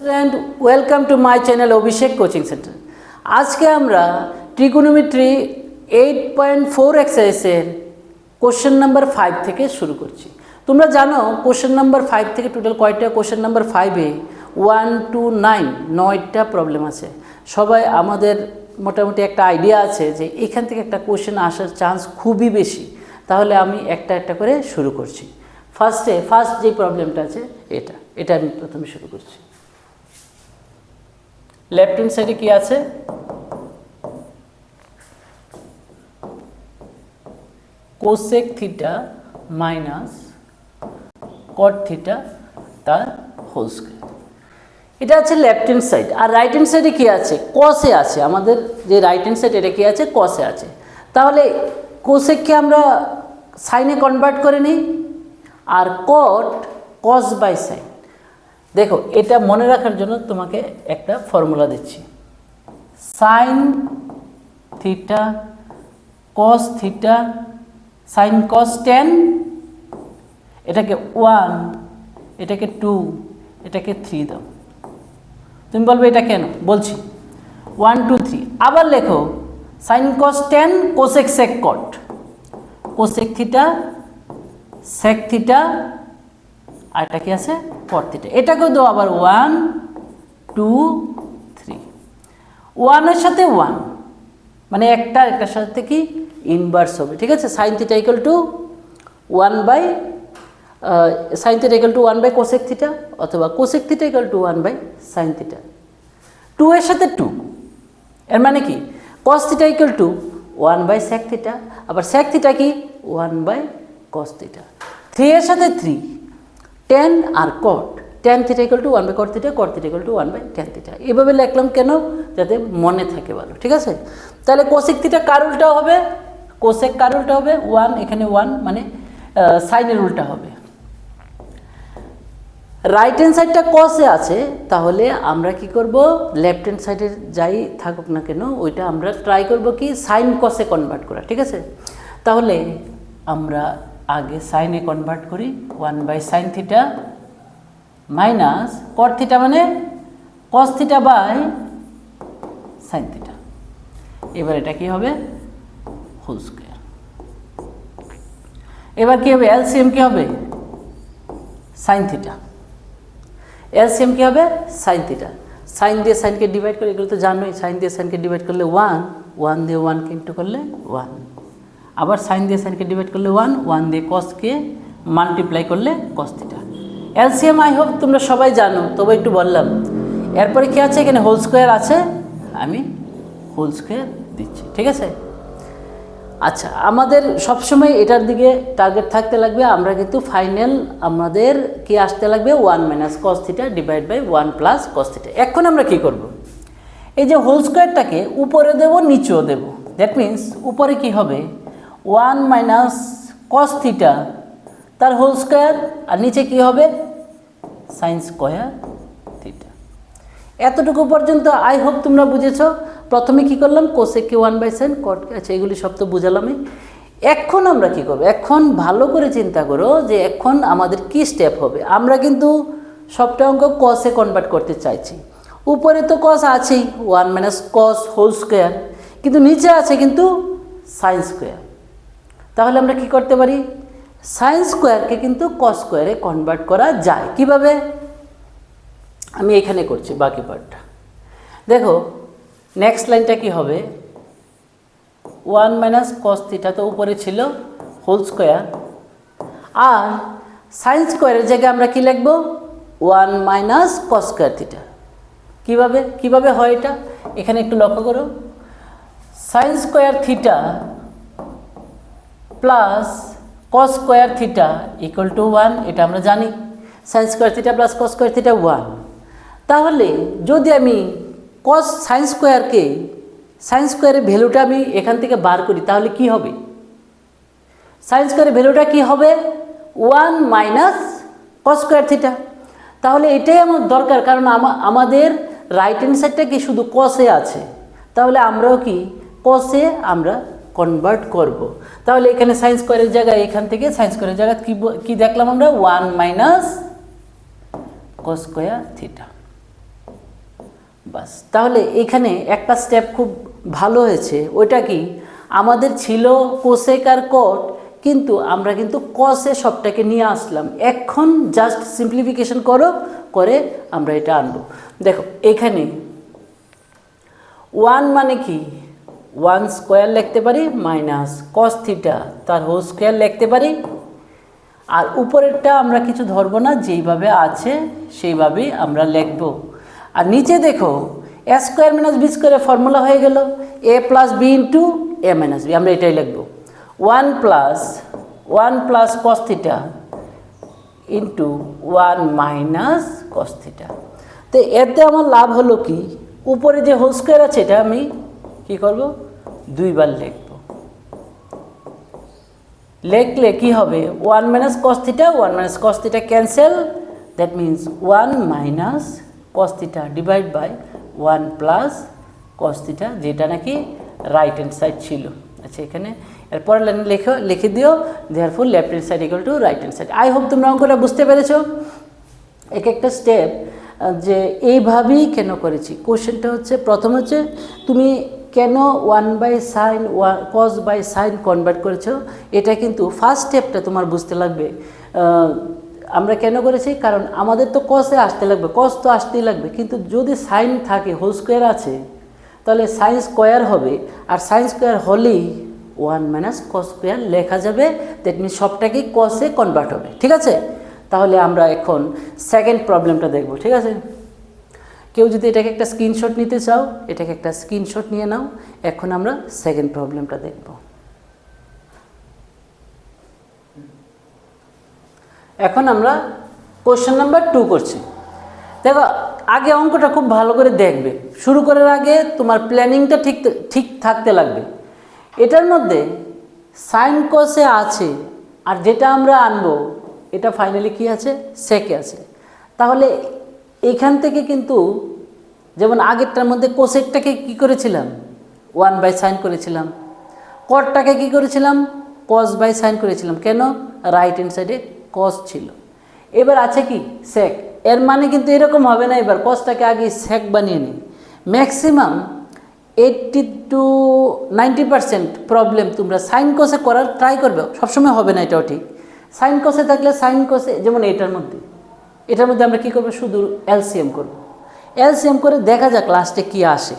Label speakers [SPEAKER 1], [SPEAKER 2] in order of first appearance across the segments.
[SPEAKER 1] Student welcome to my channel Abhishek coaching centre. আজকে আমরা trigonometry 8.4 এক্সারসাইজের question number 5 থেকে শুরু করছি। তোমরা জানো কোশ্চেন নাম্বার 5 থেকে টোটাল কয়টা? কোশ্চেন নাম্বার 5-এ 1 to 9 9টা প্রবলেম আছে। সবাই আমাদের মোটামুটি একটা আইডিয়া আছে যে এখান থেকে একটা কোশ্চেন আসার চান্স খুবই বেশি। তাহলে আমি একটা একটা করে শুরু করছি। ফার্স্ট যে প্রবলেমটা আছে এটা আমি প্রথমে শুরু করছি। লেফট হ্যান্ড সাইডে কি আছে? Cosec theta minus cot theta তার হোল স্কয়ার। এটা আছে লেফট হ্যান্ড সাইড। আর রাইট হ্যান্ড সাইডে কি আছে? কসে আছে। আমাদের যে রাইট হ্যান্ড সাইড এটা কি আছে? কসে আছে। তাহলে কোসেককে আমরা সাইনে কনভার্ট করে নিই, আর কট কস বাই সাইন। দেখো এটা মনে রাখার জন্য তোমাকে একটা ফর্মুলা দিচ্ছি। Sine theta cos theta sine কস 10, এটাকে 1, এটাকে 2, এটাকে 3 দাও। তুমি বলবে এটা কেন? বলছি 1 2 3। আবার লেখো সাইন কস 10 কোসেক সেক কট, কোসেক থিটা সেক থিটা, আর এটা কি আছে? কট থিটা। এটাকেও দাও আবার 1 2 3। 1 এর সাথে 1 মানে একটার সাথে কি ইনভার্স হবে, ঠিক আছে? Sine theta equal to 1 by sine theta equal to 1 by cosec theta, অথবা cosec theta equal to 1 by sine theta. 2 এর সাথে 2, এর মানে কি cos theta equal to 1 by sec theta, আবার সেক থিটা কি 1 বাই কস থিটা। 3 এর সাথে 3, tan আর cot, tan theta equal to 1 by cot theta, cot theta equal to 1 by tan theta. এভাবে লিখলাম কেন? যাতে মনে থাকে ভালো, ঠিক আছে? তাহলে কোসেক থিটা কার উল্টা হবে? কোসেক কার উল্টা হবে? 1, এখানে 1 মানে সাইনের উল্টা হবে। রাইট হ্যান্ড সাইডটা কসে আছে, তাহলে আমরা কি করব? লেফট হ্যান্ড সাইডের যাই থাকুক না কেন ওইটা আমরা ট্রাই করব কি সাইন কসে কনভার্ট করা, ঠিক আছে? তাহলে আমরা আগে সাইনে কনভার্ট করি। 1 by sine theta minus cot theta মানে cos theta by sine theta. এবার এটা কি হবে? Whole square. এবার কি হবে? এলসিএম কি হবে? Sine theta. এলসিএম কি হবে? Sine theta. সাইন দিয়ে সাইনকে ডিভাইড করে, এগুলো তো জানোই, সাইন দিয়ে সাইনকে ডিভাইড করলে 1, 1 দিয়ে 1কে ইন্টু করলে 1, আবার সাইন দিয়ে সাইনকে ডিভাইড করলে 1, 1 দিয়ে কসকে মাল্টিপ্লাই করলে cos theta. LCM I hope তোমরা সবাই জানো, তবে একটু বললাম। এরপরে কি আছে? এখানে হোল স্কোয়ার আছে, আমি হোল স্কোয়ার দিচ্ছি, ঠিক আছে? আচ্ছা, আমাদের সবসময় এটার দিকে টার্গেট থাকতে লাগবে। আমরা কিন্তু ফাইনাল আমাদের কি আসতে লাগবে? 1 minus cos theta divide by 1 plus cos theta. এখন আমরা কি করব? এই যে হোল স্কোয়ারটাকে উপরে দেব, নিচেও দেব। দ্যাট মিন্স উপরে কি হবে? 1 মাইনাস কস থিটা তার হোল স্কোয়ার, আর নিচে কি হবে? Sine square theta. এতটুকু পর্যন্ত আই হোপ তোমরা বুঝেছো। প্রথমে কি করলাম? কোসেককে 1 বাই সাইন, কট, আচ্ছা এগুলি সব তো বুঝালামই। এখন আমরা কি করব? এখন ভালো করে চিন্তা করো যে এখন আমাদের কি স্টেপ হবে। আমরা কিন্তু সবটা অঙ্ক কসে কনভার্ট করতে চাইছি। উপরে তো কস আছেই, 1 মাইনাস কস হোল স্কোয়ার, কিন্তু নিচে আছে কিন্তু সাইন স্কোয়ার। তাহলে আমরা কি করতে পারি? সাইন স্কোয়ারকে কিন্তু কস স্কোয়ারে কনভার্ট করা যায়। কিভাবে? আমি এখানে করছি বাকি পার্টটা। দেখো নেক্সট লাইনটা কি হবে? 1 মাইনাস কস থিটা তো উপরে ছিল হোল স্কোয়ার, আর সাইন স্কোয়ারের জায়গায় আমরা কি লিখব? 1 মাইনাস কস স্কোয়ার থিটা। কিভাবে হয় এটা? এখানে একটু লক্ষ্য করো। Sine square theta plus cos square theta equal to 1, এটা আমরা জানি। Sine square theta plus cos square theta 1। তাহলে যদি আমি কস সাইন স্কোয়ারের ভ্যালুটা আমি এখান থেকে বার করি, তাহলে কি হবে? সাইন স্কোয়ারের ভ্যালুটা কি হবে? 1 মাইনাস কস স্কোয়ার থিটা। তাহলে এটাই আমার দরকার, কারণ আমাদের রাইট হ্যান্ড সাইডটা কি শুধু কসে আছে, তাহলে আমরাও কি কসে আমরা কনভার্ট করব। তাহলে এখানে সাইন স্কোয়ারের জায়গায়, এখান থেকে সাইন স্কোয়ারের জায়গায় কি দেখলাম আমরা? 1 মাইনাস কস স্কোয়ার থিটা। বাস, তাহলে এখানে একটা স্টেপ খুব ভালো হয়েছে। ওইটা কি, আমাদের ছিল কোসেক আর কট, কিন্তু আমরা কিন্তু কসে সবটাকে নিয়ে আসলাম। এখন জাস্ট সিম্পলিফিকেশন করে আমরা এটা আনবো। দেখো এখানে 1 মানে কি, 1 স্কোয়ার লিখতে পারি মাইনাস কস থিটা তার হোল স্কোয়ার লিখতে পারি। আর উপরেরটা আমরা কিছু ধরবো না, যেইভাবে আছে সেইভাবেই আমরা লিখব। আর নিচে দেখো এ স্কোয়ার মাইনাস বি স্কোয়ারের ফর্মুলা হয়ে গেল এ প্লাস বি ইন্টু এ মাইনাস বি। আমরা এটাই লিখব 1 plus cos theta into 1 minus cos theta. তো এতে আমার লাভ হলো কি, উপরে যে হোল স্কোয়ার আছে এটা আমি কি করব, 2 বার লিখব। লিখলে কি হবে, 1 minus cos theta 1 minus cos theta cancel, that means 1 minus cos theta divide by 1 plus cos theta, যেটা নাকি রাইট হ্যান্ড সাইড ছিল। আচ্ছা এখানে এরপর লাইন লিখে দিও, therefore left hand side equal to right hand side. I hope তোমরা অঙ্কটা বুঝতে পেরেছো। এক একটা স্টেপ যে এইভাবেই কেন করেছি। কোশ্চেনটা হচ্ছে, প্রথম হচ্ছে তুমি কেন 1/sin cos by sine convert করেছো, এটা কিন্তু ফার্স্ট স্টেপটা তোমার বুঝতে লাগবে। আমরা কেন করেছি, কারণ আমাদের তো কসে আসতে লাগবে, কস তো আসতেই লাগবে, কিন্তু যদি সাইন থাকে হোল স্কোয়ার আছে তাহলে সাইন স্কোয়ার হবে, আর সাইন স্কোয়ার হলেই 1 মাইনাস কস স্কোয়ার লেখা যাবে, দ্যাট মিনস সবটাকেই কসে কনভার্ট হবে। ঠিক আছে, তাহলে আমরা এখন সেকেন্ড প্রবলেমটা দেখব। ঠিক আছে, কেউ যদি এটাকে একটা স্ক্রিনশট নিতে চাও, এটাকে একটা স্ক্রিনশট নিয়ে নাও। এখন আমরা সেকেন্ড প্রবলেমটা দেখব। এখন আমরা কোশ্চেন নাম্বার 2 করছি। দেখো আগে অঙ্কটা খুব ভালো করে দেখবে, শুরু করার আগে তোমার প্ল্যানিংটা ঠিক থাকতে লাগবে। এটার মধ্যে সাইন কসে আছে, আর যেটা আমরা আনবো এটা ফাইনালি কি আছে, সেকে আছে। তাহলে এইখান থেকে কিন্তু যেমন আগেরটার মধ্যে কোসেকটাকে কি করেছিলাম, 1/sin করেছিলাম, কটটাকে কি করেছিলাম, কস বাই সাইন করেছিলাম। কেন, রাইট হ্যান্ড সাইডে কস ছিল। এবার আছে কি সেক, এর মানে কিন্তু এরকম হবে না, এবার কসটাকে আগে সেক বানিয়ে নিই। ম্যাক্সিমাম 80 to 90% প্রবলেম তোমরা সাইন কসে করার ট্রাই করবে, সবসময় হবে না, এটাও ঠিক। সাইন কসে থাকলে সাইন কসে, যেমন এটার মধ্যে আমরা কি করব, শুধু এলসিএম করব। এলসিএম করে দেখা যাক লাস্টে কি আসে,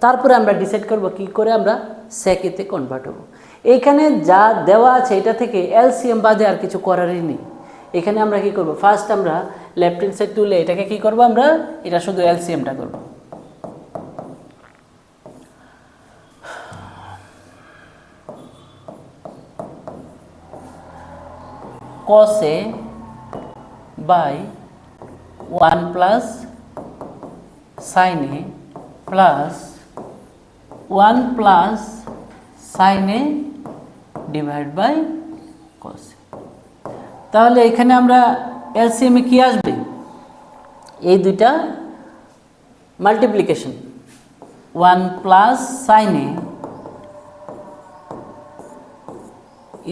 [SPEAKER 1] তারপরে আমরা ডিসাইড করব কি করে আমরা সেকেতে কনভার্ট হব। এইখানে যা দেওয়া আছে এটা থেকে এলসিএম বাদে আর কিছু করারই নেই। এখানে আমরা কি করব, ফার্স্ট আমরা লেফট হ্যান্ড সাইড তুলে এটাকে কি করব, আমরা এটা শুধু এলসিএমটা করব। cos a by 1 plus sin a plus 1 plus sin a divide by cos a। তাহলে এখানে আমরা এলসিএমে কি আসবে, এই দুইটা multiplication 1 plus sin a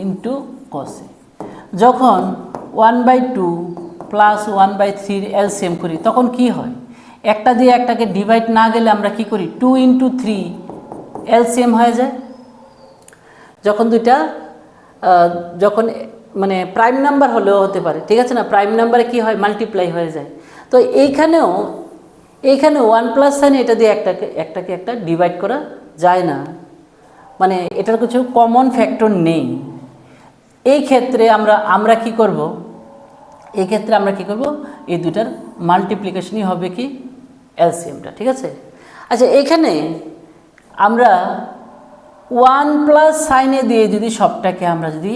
[SPEAKER 1] into cos a। যখন 1/2 প্লাস 1/3 এলসিএম করি তখন কি হয়, একটা দিয়ে একটাকে ডিভাইড না গেলে আমরা কি করি, 2 × 3 এলসিএম হয়ে যায়। যখন দুইটা যখন মানে প্রাইম নাম্বার হলেও হতে পারে, ঠিক আছে না, প্রাইম নাম্বারে কি হয়, মাল্টিপ্লাই হয়ে যায়। তো এইখানেও 1 প্লাস সাইন এটা দিয়ে একটাকে একটা ডিভাইড করা যায় না, মানে এটার কিছু কমন ফ্যাক্টর নেই। এই ক্ষেত্রে আমরা কি করব, এই ক্ষেত্রে আমরা কি করব, এই দুটার মাল্টিপ্লিকেশনই হবে কি এলসিএমটা। ঠিক আছে, আচ্ছা এখানে আমরা 1 প্লাস সাইনে দিয়ে যদি সবটাকে আমরা যদি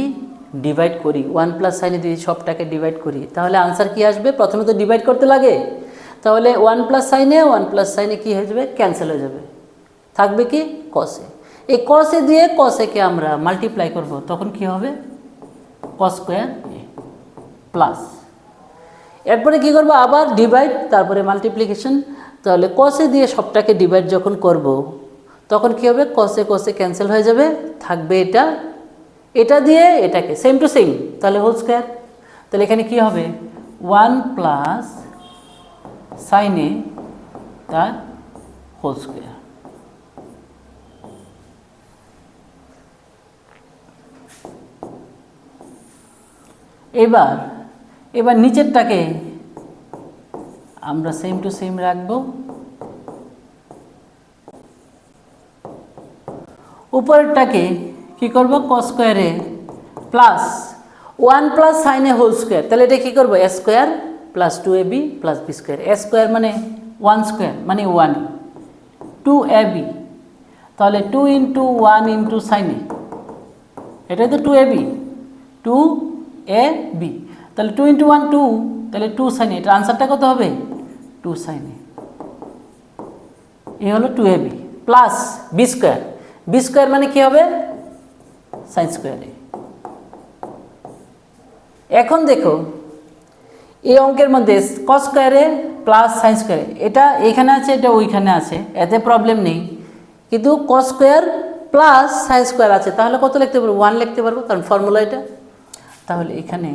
[SPEAKER 1] ডিভাইড করি, 1 প্লাস সাইনে দিয়ে সবটাকে ডিভাইড করি, তাহলে আনসার কি আসবে, প্রথমে তো ডিভাইড করতে লাগে। তাহলে 1 প্লাস সাইনে কি হয়ে যাবে, ক্যান্সেল হয়ে যাবে, থাকবে কি কসে। এই কসে দিয়ে কসেকে আমরা মাল্টিপ্লাই করব, তখন কি হবে cos স্কোয়ার প্লাস, এরপরে কি করব, আবার ডিভাইড তারপরে মাল্টিপ্লিকেশন। তাহলে কসে দিয়ে সবটাকে ডিভাইড যখন করব তখন কি হবে, কসে ক্যান্সেল হয়ে যাবে, থাকবে এটা দিয়ে এটাকে সেম টু সেম, তাহলে হোল স্কোয়ার। তাহলে এখানে কি হবে, 1 প্লাস সাইনে তার হোল স্কোয়ার। এবার নিচেরটাকে আমরা সেম টু সেম রাখবো, উপরেরটাকে কি করব কস স্কোয়ারে plus 1 plus sine a whole square, তাহলে এটা কি করব a square plus 2ab plus b square. A square মানে 1 স্কোয়ার মানে 1, 2ab তাহলে 2 ইন্টু 1 ইন্টু সাইন এ, এটাই তো 2ab, 2ab তাহলে 2 ইন্টু 1 2, তাহলে 2 সাইন এ, এটার আনসারটা কত হবে 2 সাইন এ। এই হলো 2ab plus b square, b square মানে কি হবে সাইন স্কোয়ার এ। এখন দেখো এই অঙ্কের মধ্যে কস স্কোয়ারে প্লাস সাইন স্কোয়ারে, এটা এখানে আছে এটা ওইখানে আছে, এতে প্রবলেম নেই, কিন্তু cos square plus sine square আছে, তাহলে কত লিখতে পারবো 1 লিখতে পারবো, কারণ ফর্মুলা এটা। তাহলে এখানে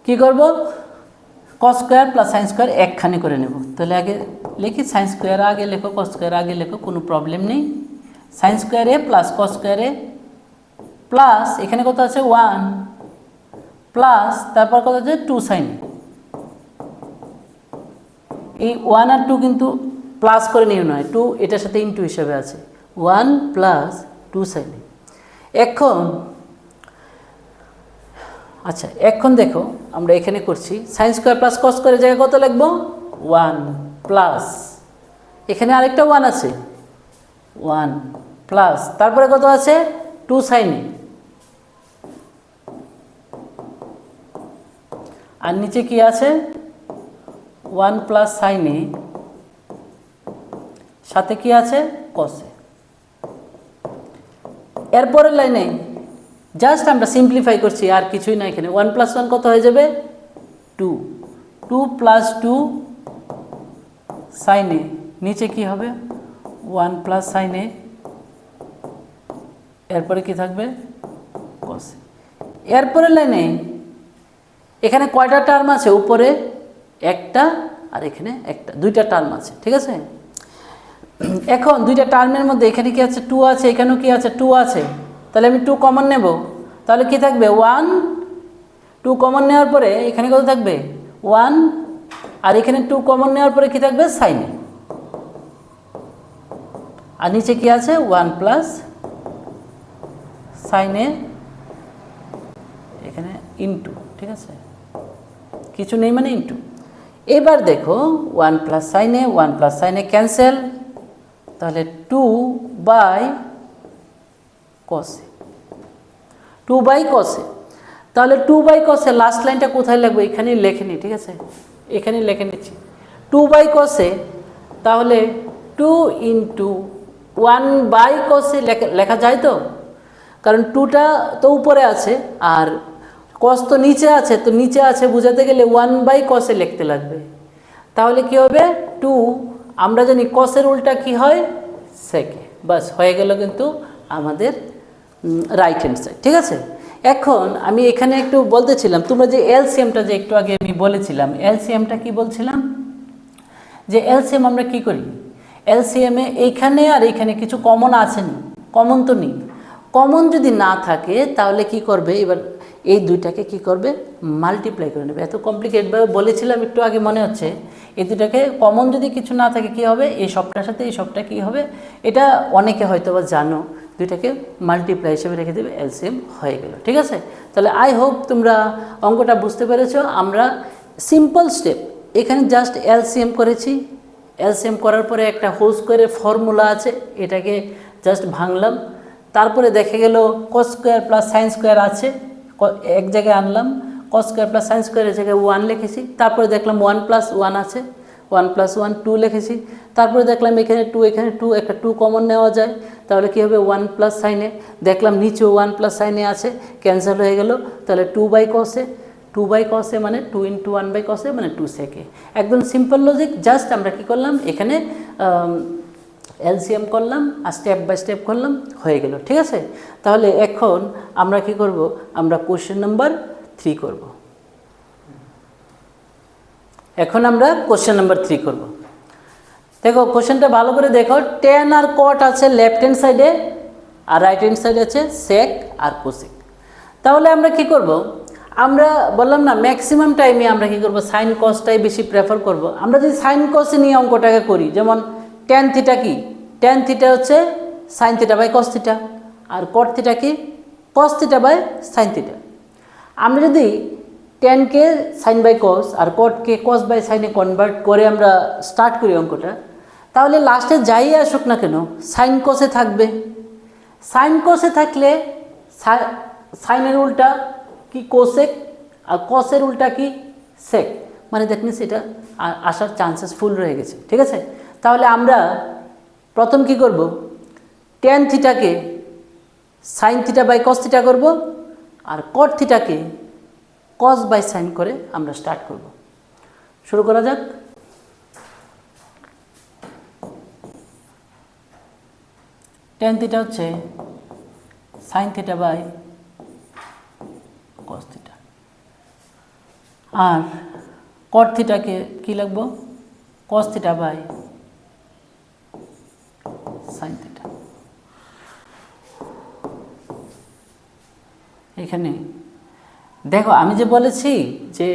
[SPEAKER 1] কি করব cos square plus sine square একখানে করে নেব। তাহলে আগে লিখি সাইন স্কোয়ার আগে লেখো, কস স্কোয়ার আগে লেখো, কোনো প্রবলেম নেই। সাইন স্কোয়ারে প্লাস কস স্কোয়ারে প্লাস এখানে কত আছে 1 প্লাস তারপর কত আছে 2 সাইন। এই 1 আর 2 কিন্তু প্লাস করে নিও নয়, 2 এটার সাথে ইনটু হিসাবে আছে, 1 প্লাস 2 সাইন। এখন আচ্ছা এখন দেখো আমরা এখানে করছি সাইন স্কোয়ার প্লাস কস স্কোয়ারের জায়গায় কত লিখবো 1 প্লাস এখানে আরেকটা 1 আছে 1 প্লাস তারপরে কত আছে 2 সাইন এ, আর নিচে কি আছে 1 প্লাস সাইন এ, সাথে কি আছে কস এ। এরপরের লাইনে জাস্ট আমরা সিম্পলিফাই করছি, আর কিছুই না। এখানে 1 প্লাস 1 কত হয়ে যাবে 2, 2 প্লাস 2 সাইন এ, নিচে কি হবে 1 প্লাস সাইন এ, এরপরে কি থাকবে কস এ। এরপরের লাইনে এখানে কয়টা টার্ম আছে, উপরে একটা আর এখানে একটা, দুইটা টার্ম আছে, ঠিক আছে। এখন দুইটা টার্মের মধ্যে এখানে কি আছে 2 আছে, এখানেও কি আছে 2 আছে, তাহলে আমি 2 কমন নেব, তাহলে কি থাকবে 1, 2 কমন নেওয়ার পরে এখানে কত থাকবে 1, আর এখানে 2 কমন নেওয়ার পরে কি থাকবে সাইন এ, আর নিচে কি আছে 1 প্লাস সাইন এ, এখানে ইনটু, ঠিক আছে, কিছু নেই মানে ইনটু। এবার দেখো 1 প্লাস সাইন এ 1 প্লাস সাইন এ ক্যান্সেল, তাহলে 2 by cos A, 2 by cos এ। তাহলে 2 বাই কস এ লাস্ট লাইনটা কোথায় লিখবো, এখানেই লিখে নিই, ঠিক আছে, এখানেই লিখে নিচ্ছি 2 বাই কস এ। তাহলে 2 ইন্টু 1 বাই কস এ লেখা যায় তো, কারণ 2টা তো উপরে আছে আর কস তো নিচে আছে, তো নিচে আছে বোঝাতে গেলে 1 বাই কস এ লিখতে লাগবে। তাহলে কি হবে 2, আমরা জানি কসের উল্টা কি হয় সেকে, বাস হয়ে গেল কিন্তু আমাদের রাইট হ্যান্ড সাইড, ঠিক আছে। এখন আমি এখানে একটু বলতেছিলাম, তোমরা যে এলসিএমটা যে একটু আগে আমি বলেছিলাম, এলসিএমটা কি বলছিলাম, যে এলসিএম আমরা কি করি, এলসিএমে এইখানে আর এইখানে কিছু কমন আছে না, কমন তো নেই। কমন যদি না থাকে তাহলে কি করবে, এবার এই দুইটাকে কি করবে মাল্টিপ্লাই করে নেবে। এত কমপ্লিকেটেডভাবে বলেছিলাম একটু আগে মনে হচ্ছে। এই দুটাকে কমন যদি কিছু না থাকে কি হবে, এই সবটার সাথে এই সবটা কি হবে, এটা অনেকে হয়তো বা জানো, দুইটাকে মাল্টিপ্লাই হিসেবে রেখে দেবে, এলসিএম হয়ে গেল, ঠিক আছে। তাহলে আই হোপ তোমরা অঙ্কটা বুঝতে পেরেছ। আমরা সিম্পল স্টেপ এখানে জাস্ট এলসিএম করেছি, এলসিএম করার পরে একটা হোল স্কোয়ারের ফর্মুলা আছে, এটাকে জাস্ট ভাঙলাম, তারপরে দেখে গেল cos square plus sine square আছে, এক জায়গায় আনলাম, কস স্কোয়ার প্লাস সাইন স্কোয়ারের জায়গায় 1 লিখেছি, তারপরে দেখলাম 1 প্লাস 1 আছে, 1 প্লাস 1 2 লিখেছি, তারপরে দেখলাম এখানে 2 এখানে 2, একটা 2 কমন নেওয়া যায়, তাহলে কী হবে 1 প্লাস সাইনে, দেখলাম নিচেও 1 প্লাস সাইনে আছে, ক্যান্সেল হয়ে গেল, তাহলে 2 বাই কসে, 2 বাই কসে মানে 2 ইন্টু 1 বাই কসে মানে 2 সেকে। একদম সিম্পল লজিক, জাস্ট আমরা কী করলাম এখানে এলসিএম করলাম আর স্টেপ বাই স্টেপ করলাম, হয়ে গেল। ঠিক আছে, তাহলে এখন আমরা কি করব, আমরা কোশ্চেন নাম্বার 3 করব। এখন আমরা কোশ্চেন নাম্বার 3 করব। দেখো কোশ্চেনটা ভালো করে দেখো, টেন আর কট আছে লেফট হ্যান্ড সাইডে, আর রাইট হ্যান্ড সাইডে আছে সেক আর কোসেক। তাহলে আমরা কি করব, আমরা বললাম না ম্যাক্সিমাম টাইমে আমরা কি করব, সাইন কসটাই বেশি প্রেফার করব। আমরা যদি সাইন কসে নিয়ে অঙ্কটাকে করি, যেমন ট্যান থিটা কি, ট্যান থিটা হচ্ছে sine theta by cos theta, আর কট থিটা কি, cos theta by sine theta. আমরা যদি ট্যানকে সাইন বাই কস আর কটকে কস বাই সাইনে কনভার্ট করে আমরা স্টার্ট করি অঙ্কটা, তাহলে লাস্টে যাই আসুক না কেন সাইন কসে থাকবে। সাইন কসে থাকলে সাইনের উল্টা কি কোসেক, আর কসের উল্টা কি সেক, মানে দ্যাট মিনস এটা আসার চান্সেস ফুল রয়ে গেছে। ঠিক আছে, তাহলে আমরা প্রথম কি করব, ট্যান থিটাকে sine theta by cos theta করব, আর কট থিটাকে কস বাই সাইন করে আমরা স্টার্ট করব। শুরু করা যাক। ট্যান থিটা হচ্ছে sine theta by cos theta, আর কট থিটাকে কি লিখব, cos theta by sine theta. এখানে দেখো আমি যে বলেছি যে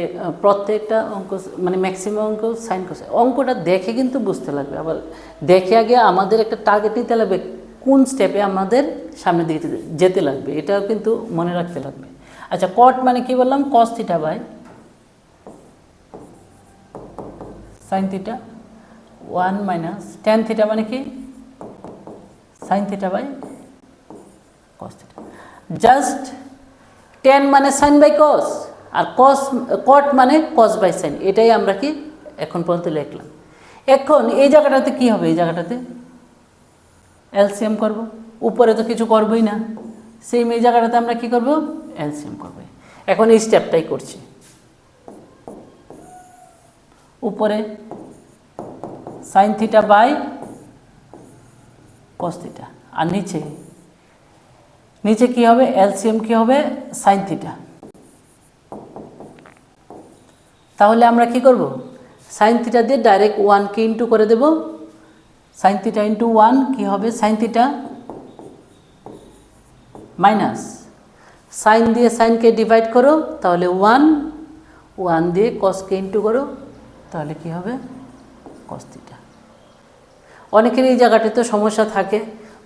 [SPEAKER 1] প্রত্যেকটা অঙ্ক মানে ম্যাক্সিমাম অঙ্ক সাইন কস, অঙ্কটা দেখে কিন্তু বুঝতে লাগবে, আবার দেখে আগে আমাদের একটা টার্গেট নিতে লাগবে, কোন স্টেপে আমাদের সামনের দিকে যেতে লাগবে, এটাও কিন্তু মনে রাখতে লাগবে। আচ্ছা, কট মানে কি বললাম, cos theta by sine theta, 1 minus tan theta মানে কি sine theta by cos theta. Just tan মানে সাইন বাই কস, আর কট মানে কস বাই সাইন, এটাই আমরা কি এখন পর্যন্ত লিখলাম। এখন এই জায়গাটাতে কি হবে, এই জায়গাটাতে এলসিএম করব, উপরে তো কিছু করবই না, সেম এই জায়গাটাতে আমরা কি করব, এলসিএম করব। এখন এই স্টেপটাই করছি, উপরে sine theta by cos theta, আর নিচে নিচে কি হবে, এলসিএম কি হবে, সাইন থিটা। তাহলে আমরা কি করব, সাইন থিটা দিয়ে ডাইরেক্ট 1কে ইন্টু করে দেব, সাইন থিটা ইন্টু 1 কি হবে, সাইন থিটা মাইনাস সাইন দিয়ে সাইনকে ডিভাইড করো, তাহলে 1 দিয়ে কসকে ইন্টু করো, তাহলে কি হবে কস থিটা। অনেকের এই জায়গাটাতে সমস্যা থাকে,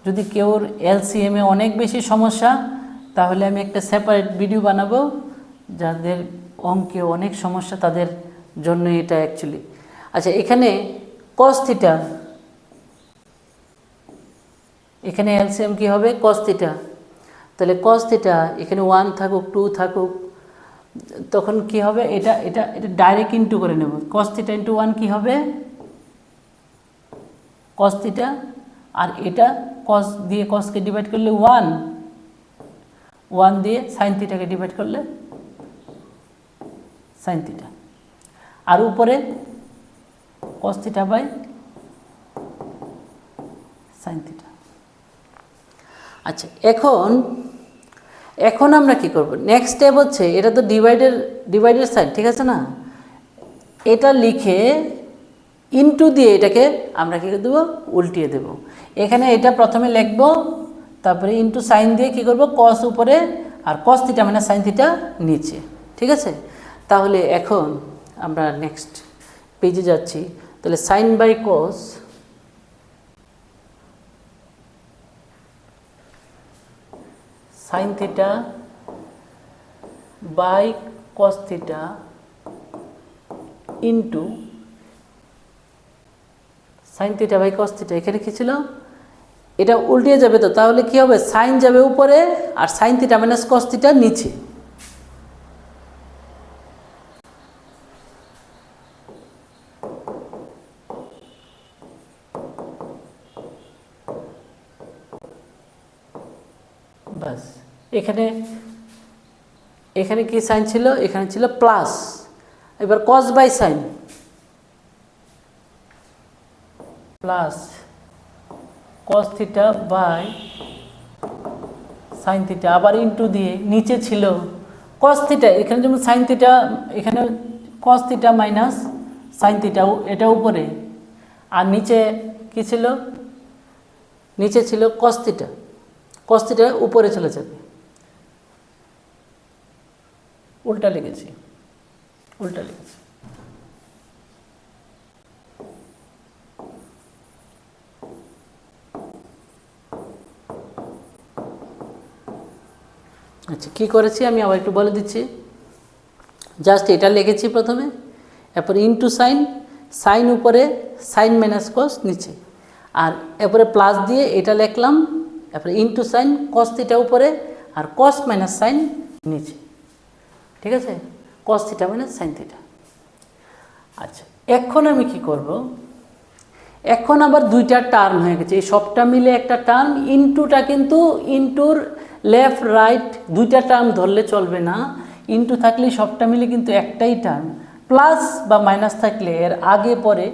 [SPEAKER 1] যদি কেউর এলসিএমে অনেক বেশি সমস্যা, তাহলে আমি একটা সেপারেট ভিডিও বানাবো, যাদের অঙ্কে অনেক সমস্যা তাদের জন্য এটা অ্যাকচুয়ালি। আচ্ছা, এখানে কস থিটা, এখানে এলসিএম কি হবে কস থিটা, তাহলে কস থিটা এখানে 1 থাকুক 2 থাকুক, তখন কি হবে, এটা এটা এটা ডাইরেক্ট ইন্টু করে নেব, কস থিটা ইন্টু 1 কি হবে কস থিটা, আর এটা কস দিয়ে কসকে ডিভাইড করলে 1 দিয়ে সাইন থিটাকে ডিভাইড করলে সাইন থিটা, আর উপরে cos theta by sine theta. আচ্ছা, এখন আমরা কি করব, নেক্সট স্টেপ হচ্ছে, এটা তো ডিভাইডের সাইন, ঠিক আছে না, এটা লিখে ইনটু দিয়ে এটাকে আমরা কী করে দেবো, উল্টিয়ে দেব। এখানে এটা প্রথমে লিখব, তারপরে ইনটু সাইন দিয়ে কী করব, কস উপরে আর কস থিটা মানে সাইন থিটা নিচে। ঠিক আছে, তাহলে এখন আমরা নেক্সট পেজে যাচ্ছি। তাহলে sine by cos sine theta by cos theta into sine theta by cos theta. এখানে কী ছিল, এটা উল্টিয়ে যাবে, তো তাহলে কি হবে, সাইন যাবে উপরে আর sine theta minus cos theta নিচে। বাস, এখানে কি সাইন ছিল, এখানে ছিল প্লাস, এবার cos by sine plus cos theta by sine theta, আবার ইন্টু দিয়ে নিচে ছিল কস থিটা, এখানে যেমন সাইন থিটা, এখানে cos theta minus sine theta, এটা উপরে, আর নিচে কি ছিল, নিচে ছিল কস থিটা, কস থিটা উপরে চলে যাবে, উল্টা লিখেছি, উল্টা লিখেছি। আচ্ছা, কী করেছি আমি আবার একটু বলে দিচ্ছি। জাস্ট এটা লিখেছি প্রথমে, এরপর ইন্টু সাইন, সাইন উপরে, সাইন মাইনাস কস নিচে, আর এরপরে প্লাস দিয়ে এটা লিখলাম, এরপরে ইন্টু সাইন কস থিটা উপরে আর কস মাইনাস সাইন নিচে, ঠিক আছে, cos theta minus sine theta. আচ্ছা, এখন আমি কি করব, এখন আবার দুইটা টার্ম হয়ে গেছে, এই সবটা মিলে একটা টার্ম, ইন্টুটা কিন্তু ইন্টুর লেফট রাইট দুইটা টার্ম ধরলে চলবে না, ইন্টু থাকলে সবটা মিলে কিন্তু একটাই টার্ম, প্লাস বা মাইনাস থাকলে এর আগে পরে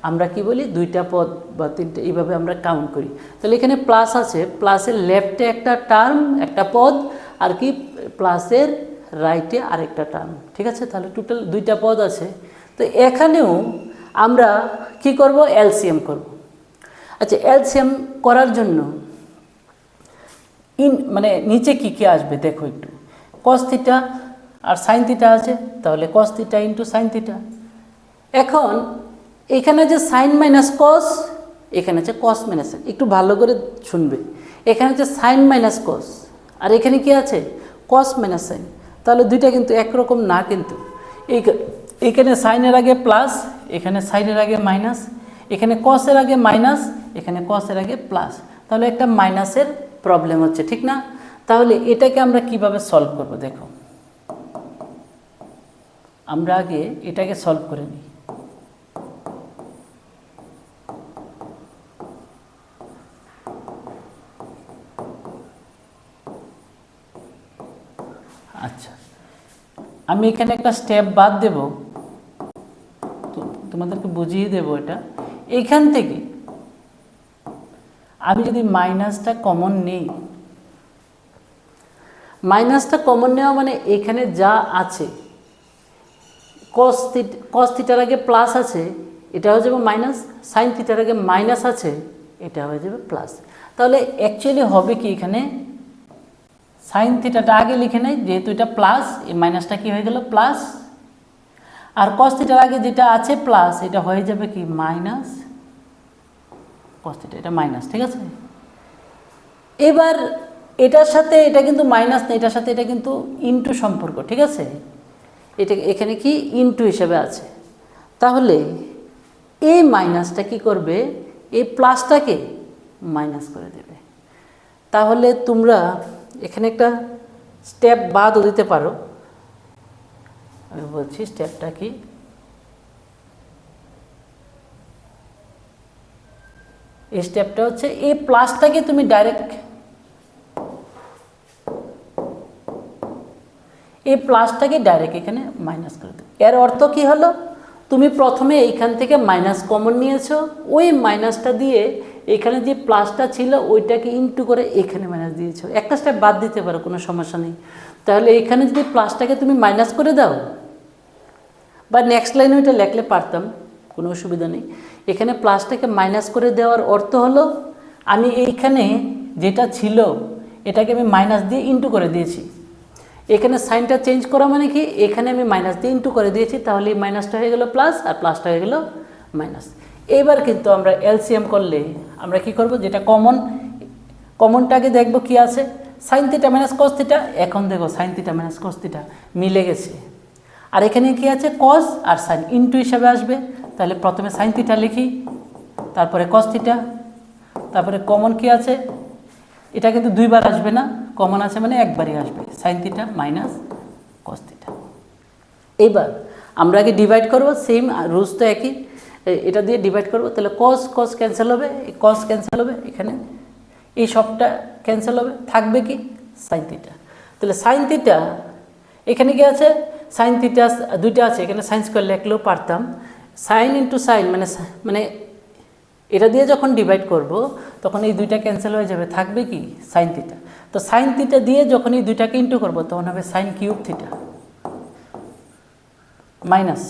[SPEAKER 1] আমরা কি বলি দুইটা পদ বা তিনটে, এইভাবে আমরা কাউন্ট করি। তাহলে এখানে প্লাস আছে, প্লাসের লেফটে একটা টার্ম একটা পদ, আর কি প্লাসের রাইটে আরেকটা টার্ম, ঠিক আছে, তাহলে টোটাল দুইটা পদ আছে। তো এখানেও আমরা কি করব, এলসিএম করব। আচ্ছা, এলসিএম করার জন্য মানে নিচে কি কি আসবে দেখো একটু, কস থিটা আর সাইন থিটা আছে, তাহলে কস থিটা ইন্টু সাইন থিটা। এখন এখানে যে সাইন মাইনাস কস, এখানে আছে কস মাইনাস সাইন, একটু ভালো করে শুনবে, এখানে আছে সাইন মাইনাস কস, আর এখানে কি আছে কস মাইনাস সাইন, তাহলে দুইটা কিন্তু একরকম না, কিন্তু এইখানে সাইনের আগে প্লাস, এখানে সাইনের আগে মাইনাস, এখানে কসের আগে মাইনাস, এখানে কসের আগে প্লাস, তাহলে একটা মাইনাসের প্রবলেম হচ্ছে, ঠিক না? তাহলে এটাকে আমরা কিভাবে সলভ করব দেখো, আমরা আগে এটাকে সলভ করে নিই। আচ্ছা, আমি এখানে একটা স্টেপ বাদ দেব, তোমাদেরকে বুঝিয়ে দেব এটা। এইখান থেকে আমি যদি মাইনাসটা কমন নিই, মাইনাসটা কমন নেওয়া মানে এখানে যা আছে কস থিটার আগে প্লাস আছে, এটা হয়ে যাবে মাইনাস, সাইন থিটার আগে মাইনাস আছে, এটা হয়ে যাবে প্লাস। তাহলে অ্যাকচুয়ালি হবে কি, এখানে সাইন থিটাটা আগে লিখে নেই, যেহেতু এটা প্লাস, এই মাইনাসটা কি হয়ে গেল প্লাস, আর কস থিটার আগে যেটা আছে প্লাস, এটা হয়ে যাবে কি মাইনাস কস থিটা, এটা মাইনাস, ঠিক আছে। এবার এটার সাথে এটা কিন্তু মাইনাস না, এটার সাথে এটা কিন্তু ইনটু সম্পর্ক, ঠিক আছে, এটা এখানে কি ইনটু হিসেবে আছে। তাহলে এই মাইনাসটা কি করবে, এই প্লাসটাকে মাইনাস করে দেবে। তাহলে তোমরা এখানে একটা স্টেপ বাদও দিতে পারো, আমি বলছি স্টেপটা কি, এই স্টেপটা হচ্ছে এই প্লাসটাকে তুমি ডাইরেক্ট, এই প্লাসটাকে ডাইরেক্ট এখানে মাইনাস করে দেবে। এর অর্থ কি হলো, তুমি প্রথমে এইখান থেকে মাইনাস কমন নিয়েছো, ওই মাইনাসটা দিয়ে এখানে যে প্লাসটা ছিল ওইটাকে ইনটু করে এখানে মাইনাস দিয়েছো, একটা স্টেপ বাদ দিতে পারো, কোনো সমস্যা নেই। তাহলে এখানে যদি প্লাসটাকে তুমি মাইনাস করে দাও, বা নেক্সট লাইনে ওইটা লেখলে পারতাম, কোনো অসুবিধা নেই। এখানে প্লাসটাকে মাইনাস করে দেওয়ার অর্থ হলো আমি এইখানে যেটা ছিল এটাকে আমি মাইনাস দিয়ে ইনটু করে দিয়েছি, এখানে সাইনটা চেঞ্জ করা মানে কি, এখানে আমি মাইনাস দিয়ে ইনটু করে দিয়েছি, তাহলে এই মাইনাসটা হয়ে গেল প্লাস আর প্লাসটা হয়ে গেল মাইনাস। এবার কিন্তু আমরা এলসিএম করলে আমরা কি করব, যেটা কমনটাকে দেখব কি আছে, sine theta minus cos theta, এখন দেখো sign theta minus cos theta মিলে গেছে, আর এখানে কি আছে কস আর সাইন ইনটু হিসাবে আসবে, তাহলে প্রথমে সাইন থিটা লিখি, তারপরে কস থিটা, তারপরে কমন কি আছে, এটা কিন্তু দুইবার আসবে না, কমন আছে মানে একবারই আসবে, sign theta minus cos theta. এবার আমরা আগে ডিভাইড করব, সেম রুলস তো একই, এটা দিয়ে ডিভাইড করব, তাহলে কস ক্যান্সেল হবে, কস ক্যান্সেল হবে, এখানে এই সবটা ক্যান্সেল হবে, থাকবে কি সাইন থিটা। তাহলে সাইন থিটা এখানে কি আছে, সাইন থিটা দুইটা আছে, এখানে সাইন স্কোয়ার লিখলেও পারতাম, সাইন ইন্টু সাইন মানে এটা দিয়ে যখন ডিভাইড করব তখন এই দুইটা ক্যান্সেল হয়ে যাবে, থাকবে কি সাইন থিটা। তো সাইন থিটা দিয়ে যখন এই দুইটাকে ইন্টু করব তখন হবে সাইন কিউব থিটা মাইনাস,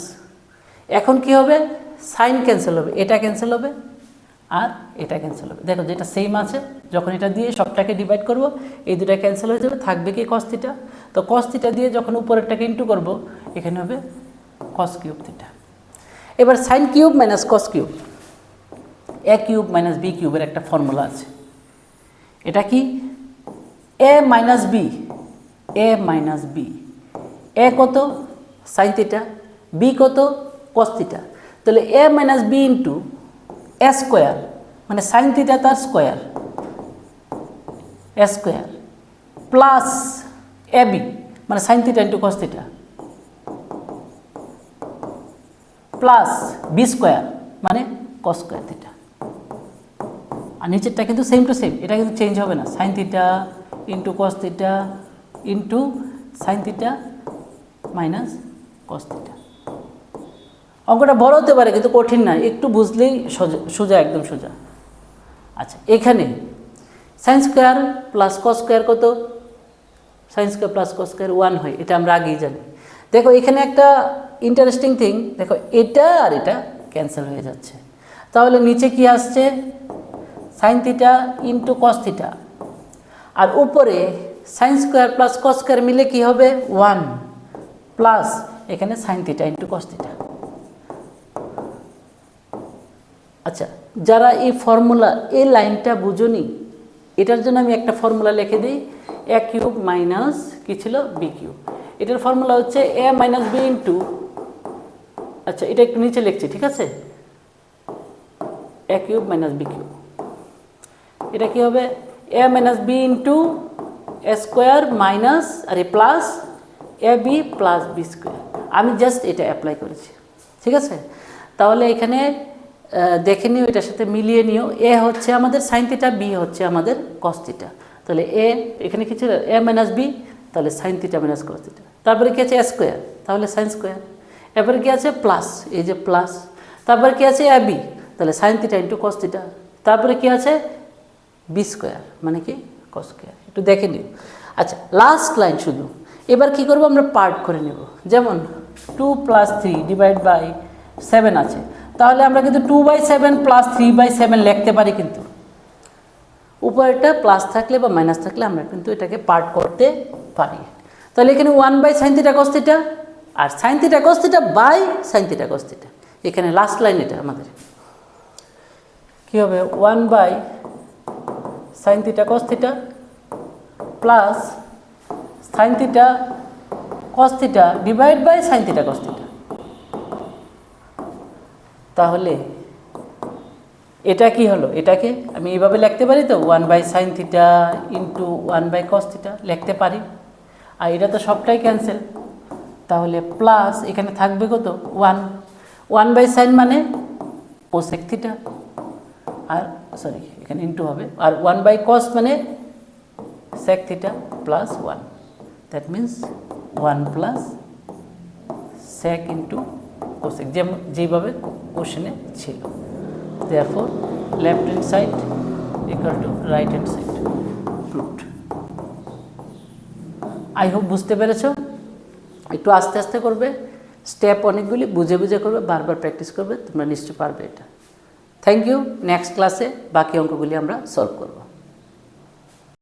[SPEAKER 1] এখন কি হবে সাইন ক্যান্সেল হবে, এটা ক্যান্সেল হবে আর এটা ক্যান্সেল হবে। দেখো যেটা সেম আছে, যখন এটা দিয়ে সবটাকে ডিভাইড করব এই দুটা ক্যান্সেল হয়ে যাবে, থাকবে কি কস থিটা। তো কস থিটা দিয়ে যখন উপরেরটাকে ইন্টু করব এখানে হবে কস কিউব থিটা। এবার sine cube minus cos cube, a cube minus b কিউবের একটা ফর্মুলা আছে। এটা কি a minus b, a minus b, a কত সাইন থিটা, বি কত কস থিটা। তাহলে a minus b into a square মানে সাইন থিটা তার square, a square plus a b মানে sine theta into cos theta plus b square মানে cos square theta. আর নিচেরটা কিন্তু same to same, এটা কিন্তু চেঞ্জ হবে না, sign theta into cos theta into sine theta minus cos theta. অঙ্কটা বড় হতে পারে কিন্তু কঠিন না, একটু বুঝলেই সোজা, একদম সোজা। আচ্ছা, এখানে sine square plus cos square কত, sine square plus cos square 1 হয়, এটা আমরা আগেই জানি। দেখো এখানে একটা ইন্টারেস্টিং থিং, দেখো এটা আর এটা ক্যান্সেল হয়ে যাচ্ছে, তাহলে নিচে কি আসছে sine theta into cos theta, আর উপরে sine square plus cos square মিলে কি হবে 1 প্লাস এখানে sine theta into cos theta. আচ্ছা, যারা এই ফর্মুলা এই লাইনটা বুঝুনি, এটার জন্য আমি একটা ফর্মুলা লিখে দিই, এ কিউব মাইনাস কি ছিল বি কিউব। এটার ফর্মুলা হচ্ছে এ মাইনাস বি ইন্টু, আচ্ছা এটা একটু নিচে লিখছি, ঠিক আছে, এ কিউব মাইনাস বি কিউব। এটা কি হবে এ minus b into a square minus আরে plus a B plus b square. আমি জাস্ট এটা অ্যাপ্লাই করেছি, ঠিক আছে। তাহলে এখানে দেখে নিও, এটার সাথে মিলিয়ে নিও, এ হচ্ছে আমাদের সাইন থিটা, বি হচ্ছে আমাদের কস থিটা। তাহলে এ এখানে কি ছিল এ মাইনাস বি, তাহলে sign theta minus cos theta. তারপরে কি আছে এ স্কোয়ার, তাহলে সাইন স্কোয়ার। এরপরে কি আছে প্লাস, এই যে প্লাস। তারপরে কি আছে এ বি, তাহলে sign theta into cos theta. তারপরে কি আছে বি স্কোয়ার মানে কি কস স্কোয়ার। একটু দেখে নিও। আচ্ছা, লাস্ট লাইন শুধু। এবার কি করব আমরা পার্ট করে নেব। যেমন 2 + 3 ডিভাইড বাই 7 আছে, তাহলে আমরা কিন্তু 2/7 প্লাস 3/7 লিখতে পারি, কিন্তু উপরেরটা প্লাস থাকলে বা মাইনাস থাকলে আমরা কিন্তু এটাকে পার্ট করতে পারি। তাহলে এখানে 1/sin θ cos θ আর sin θ cos θ by sin θ cos θ। এখানে লাস্ট লাইন এটা আমাদের কি হবে 1/sin θ cos θ plus sin θ cos θ divide by sin θ cos θ। তাহলে এটা কি হলো, এটাকে আমি এইভাবে লিখতে পারি তো 1/sin θ ইন্টু 1/cos θ লিখতে পারি। আর এটা তো সবটাই ক্যান্সেল, তাহলে প্লাস এখানে থাকবে কত 1/sin মানে cosec θ, আর সরি এখানে ইন্টু হবে, আর 1/cos মানে sec θ প্লাস 1, দ্যাট মিনস 1 প্লাস sec ইন্টু cosec, যেভাবে কোশ্চেনে ছিল। Therefore, left hand side equal to right hand side. Proved. I hope বুঝতে পেরেছো। একটু আস্তে আস্তে করবে, স্টেপ অনেকগুলি বুঝে বুঝে করবে, বারবার প্র্যাকটিস করবে, তোমরা নিশ্চয়ই পারবে এটা। Thank you. নেক্সট ক্লাসে বাকি অঙ্কগুলি আমরা সলভ করব।